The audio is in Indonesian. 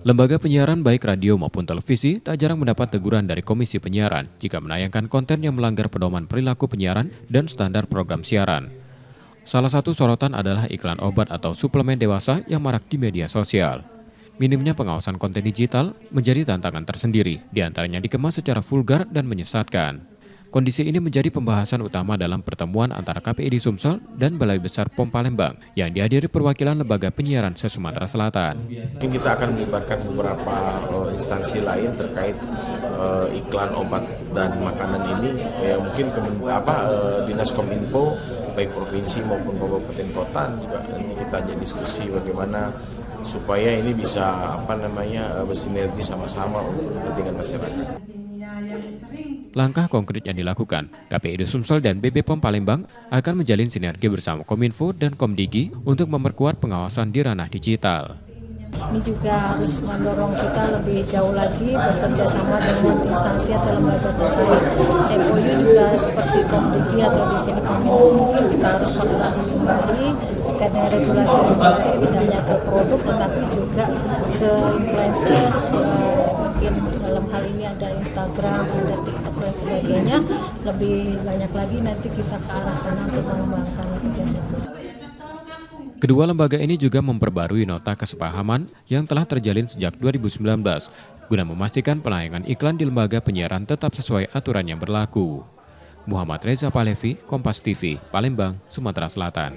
Lembaga penyiaran baik radio maupun televisi tak jarang mendapat teguran dari Komisi Penyiaran jika menayangkan konten yang melanggar pedoman perilaku penyiaran dan standar program siaran. Salah satu sorotan adalah iklan obat atau suplemen dewasa yang marak di media sosial. Minimnya pengawasan konten digital menjadi tantangan tersendiri, diantaranya dikemas secara vulgar dan menyesatkan. Kondisi ini menjadi pembahasan utama dalam pertemuan antara KPID Sumsel dan Balai Besar POM Palembang yang dihadiri perwakilan lembaga penyiaran se-Sumatera Selatan. Mungkin kita akan melibatkan beberapa instansi lain terkait iklan obat dan makanan ini. Ya mungkin Dinas Kominfo baik provinsi maupun kabupaten kota juga nanti kita ajak diskusi bagaimana supaya ini bisa bersinergi sama-sama untuk kepentingan masyarakat. Langkah konkret yang dilakukan, KPID Sumsel dan BB POM Palembang akan menjalin sinergi bersama Kominfo dan Komdigi untuk memperkuat pengawasan di ranah digital. Ini juga harus mendorong kita lebih jauh lagi bekerja sama dengan instansi atau lembaga terkait. MOU juga seperti Komdigi atau di sini Kominfo mungkin kita harus melakukan kembali karena regulasi tidak hanya ke produk tetapi juga ke influencer, mungkin dalam hal ini ada Instagram, ada TikTok dan sebagainya. Lebih banyak lagi nanti kita ke arah sana untuk mengembangkan kerjasama. Kedua lembaga ini juga memperbarui nota kesepahaman yang telah terjalin sejak 2019 guna memastikan penayangan iklan di lembaga penyiaran tetap sesuai aturan yang berlaku. Muhammad Reza Palevi, Kompas TV, Palembang, Sumatera Selatan.